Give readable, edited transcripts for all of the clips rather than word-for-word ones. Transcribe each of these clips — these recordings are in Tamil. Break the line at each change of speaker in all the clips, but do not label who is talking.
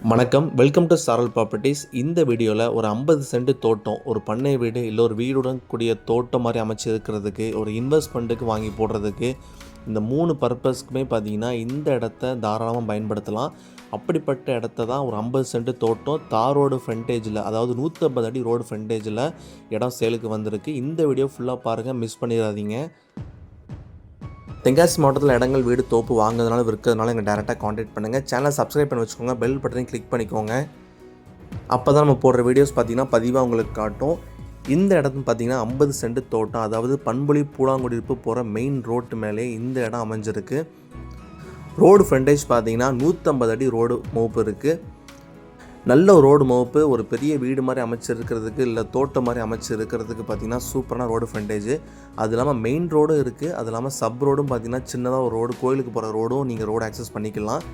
வணக்கம், வெல்கம் டு சாரல் ப்ராப்பர்ட்டிஸ். இந்த வீடியோவில் ஒரு 50 சென்ட் தோட்டம், ஒரு பண்ணை வீடு இல்லை ஒரு வீடுடன் கூடிய தோட்டம் மாதிரி அமைச்சு இருக்கிறதுக்கு, ஒரு இன்வெஸ்ட்மெண்ட்டுக்கு வாங்கி போடுறதுக்கு, இந்த 3 பர்பஸ்க்குமே பார்த்தீங்கன்னா இந்த இடத்த தாராளமாக பயன்படுத்தலாம். அப்படிப்பட்ட இடத்த தான் ஒரு 50 சென்ட் தோட்டம் தாரோடு ஃப்ரண்டேஜில், அதாவது 150 அடி ரோடு ஃப்ரண்டேஜில் இடம் சேலுக்கு வந்திருக்கு. இந்த வீடியோ ஃபுல்லாக பாருங்கள், மிஸ் பண்ணிடாதீங்க. தென்காசி மாவட்டத்தில் இடங்கள், வீடு, தோப்பு வாங்குறதுனால விற்கிறதுனால எங்கள் டேரெக்டாக காண்டாக்ட் பண்ணுங்கள். சேனலை சப்ஸ்கிரைப் பண்ணி வச்சுக்கோங்க, பெல் பட்டனையும் கிளிக் பண்ணிக்கோங்க. அப்போ தான் நம்ம போடுற வீடியோஸ் பார்த்திங்கன்னா பதிவாக உங்களுக்கு காட்டும். இந்த இடத்துல பார்த்திங்கன்னா 50 சென்ட் தோட்டம், அதாவது பண்புலி பூலாங்குடியிருப்பு போகிற மெயின் ரோட்டு மேலே இந்த இடம் அமைஞ்சிருக்கு. ரோடு ஃப்ரண்டேஜ் பார்த்திங்கன்னா 150 அடி ரோடு மோப்பு இருக்குது. நல்ல ரோடு மோப்பு, ஒரு பெரிய வீடு மாதிரி அமைச்சிருக்கிறதுக்கு இல்லை தோட்டம் மாதிரி அமைச்சிருக்கிறதுக்கு பார்த்திங்கன்னா சூப்பரான ரோடு ஃப்ரண்டேஜ். அது இல்லாமல் மெயின் ரோடும் இருக்குது, அது இல்லாமல் சப் ரோடும் பார்த்திங்கன்னா சின்னதாக ஒரு ரோடு, கோயிலுக்கு போகிற ரோடும் நீங்கள் ரோடு ஆக்சஸ் பண்ணிக்கலாம்.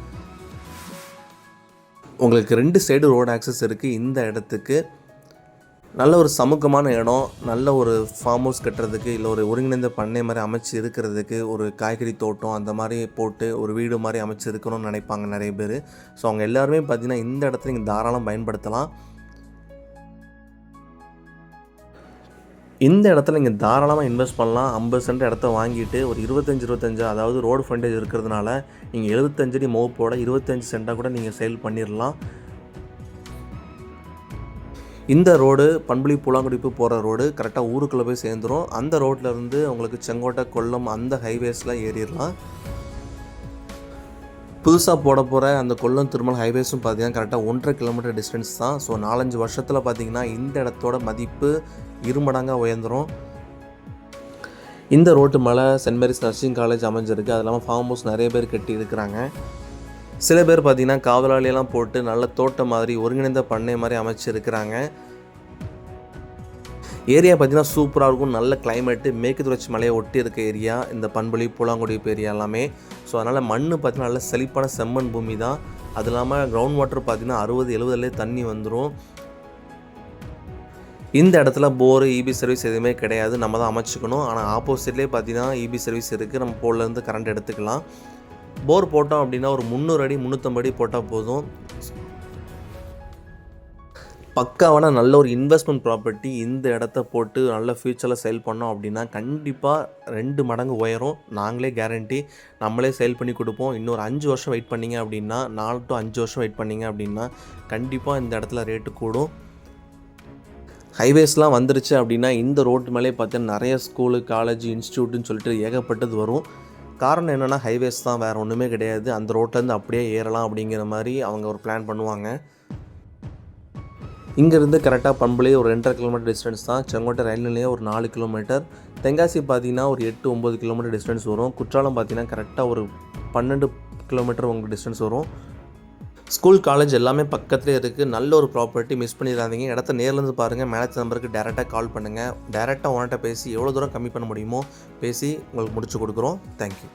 உங்களுக்கு 2 சைடு ரோடு ஆக்சஸ் இருக்குது. இந்த இடத்துக்கு நல்ல ஒரு சமூகமான இடம், நல்ல ஒரு ஃபார்ம் ஹவுஸ் கட்டுறதுக்கு இல்லை ஒரு ஒருங்கிணைந்த பண்ணை மாதிரி அமைச்சு இருக்கிறதுக்கு, ஒரு காய்கறி தோட்டம் அந்த மாதிரி போட்டு ஒரு வீடு மாதிரி அமைச்சு இருக்கணும்னு நினைப்பாங்க நிறைய பேர். ஸோ அவங்க எல்லாருமே பார்த்திங்கன்னா இந்த இடத்துல நீங்கள் தாராளம் பயன்படுத்தலாம். இந்த இடத்துல நீங்கள் தாராளமாக இன்வெஸ்ட் பண்ணலாம். 50 சென்ட் இடத்த வாங்கிட்டு ஒரு 25 அதாவது ரோடு ஃப்ரண்டேஜ் இருக்கிறதுனால நீங்கள் 75 அடி மோப்போட 25 சென்ட்டாக கூட நீங்கள் சேல் பண்ணிடலாம். இந்த ரோடு பண்புலி பூலாங்குடிப்பு போகிற ரோடு கரெக்டாக ஊருக்குள்ளே போய் சேர்ந்துடும். அந்த ரோட்லேருந்து உங்களுக்கு செங்கோட்டை, கொல்லம் அந்த ஹைவேஸில் ஏறிடலாம். புதுசாக போட போகிற அந்த கொல்லம் திருமல் ஹைவேஸும் பார்த்திங்கன்னா கரெக்டாக 1.5 கிலோமீட்டர் டிஸ்டன்ஸ் தான். ஸோ 4-5 வருஷத்தில் பார்த்திங்கன்னா இந்த இடத்தோட மதிப்பு 2 மடங்காக உயர்ந்துடும். இந்த ரோட்டு மேலே சென்ட் மேரிஸ் நர்சிங் காலேஜ் அமைஞ்சிருக்கு. அது இல்லாமல் ஃபார்ம் ஹவுஸ் நிறைய பேர் கட்டி இருக்கிறாங்க. சில பேர் பார்த்திங்கன்னா காவலாளியெல்லாம் போட்டு நல்ல தோட்டம் மாதிரி ஒருங்கிணைந்த பண்ணை மாதிரி அமைச்சிருக்கிறாங்க. ஏரியா பார்த்திங்கன்னா சூப்பராக இருக்கும், நல்ல கிளைமேட்டு, மேற்கு தொடர்ச்சி மலையை ஒட்டி இருக்க ஏரியா இந்த பண்புலி பூலாங்குடிப்பு ஏரியா எல்லாமே. ஸோ அதனால் மண் பார்த்திங்கன்னா நல்ல செழிப்பான செம்மண் பூமி தான். அது இல்லாமல் கிரவுண்ட் வாட்டர் பார்த்திங்கன்னா 60-70 தண்ணி வந்துடும். இந்த இடத்துல போரு, இபி சர்வீஸ் எதுவுமே கிடையாது, நம்ம தான் அமைச்சிக்கணும். ஆனால் ஆப்போசிட்லேயே பார்த்திங்கன்னா இபி சர்வீஸ் இருக்குது, நம்ம போர்லேருந்து கரண்ட் எடுத்துக்கலாம். போர் போட்டோம் அப்படின்னா ஒரு 300 அடி 350 அடி போட்டால் போதும். பக்காவான நல்ல ஒரு இன்வெஸ்ட்மெண்ட் ப்ராப்பர்ட்டி. இந்த இடத்த போட்டு நல்ல ஃப்யூச்சரில் சேல் பண்ணோம் அப்படின்னா கண்டிப்பாக 2 மடங்கு உயரும். நாங்களே கேரண்டி, நம்மளே சேல் பண்ணி கொடுப்போம். இன்னொரு 5 வருஷம் வெயிட் பண்ணிங்க அப்படின்னா, 4 to 5 வருஷம் வெயிட் பண்ணிங்க அப்படின்னா கண்டிப்பாக இந்த இடத்துல ரேட்டு கூடும். ஹைவேஸ்லாம் வந்துருச்சு அப்படின்னா இந்த ரோட்டு மேலே பார்த்தீங்கன்னா நிறைய ஸ்கூலு, காலேஜ், இன்ஸ்டியூட்டுன்னு சொல்லிட்டு ஏகப்பட்டது வரும். காரணம் என்னென்னா ஹைவேஸ் தான், வேறு ஒன்றுமே கிடையாது. அந்த ரோட்லேருந்து அப்படியே ஏறலாம் அப்படிங்கிற மாதிரி அவங்க ஒரு பிளான் பண்ணுவாங்க. இங்கேருந்து கரெக்டாக பண்புலி ஒரு 2.5 கிலோமீட்டர் டிஸ்டன்ஸ் தான். செங்கோட்டை ரயில் நிலையம் ஒரு 4 கிலோமீட்டர். தென்காசி பார்த்திங்கன்னா ஒரு 8-9 கிலோமீட்டர் டிஸ்டன்ஸ் வரும். குற்றாலம் பார்த்திங்கன்னா கரெக்டாக ஒரு 12 கிலோமீட்டர் உங்களுக்கு டிஸ்டன்ஸ் வரும். ஸ்கூல், காலேஜ் எல்லாமே பக்கத்துலேயே இருக்குது. நல்ல ஒரு ப்ராப்பர்ட்டி, மிஸ் பண்ணிடாதீங்க. இடத்த நேர்லேருந்து பாருங்கள். மேனேஜர் நம்பருக்கு டேரெக்டாக கால் பண்ணுங்கள். டேரெக்டாக ஓனர்கிட்ட பேசி எவ்வளோ தூரம் கம்மி பண்ண முடியுமோ பேசி உங்களுக்கு முடிச்சு கொடுக்குறோம். தேங்க்யூ.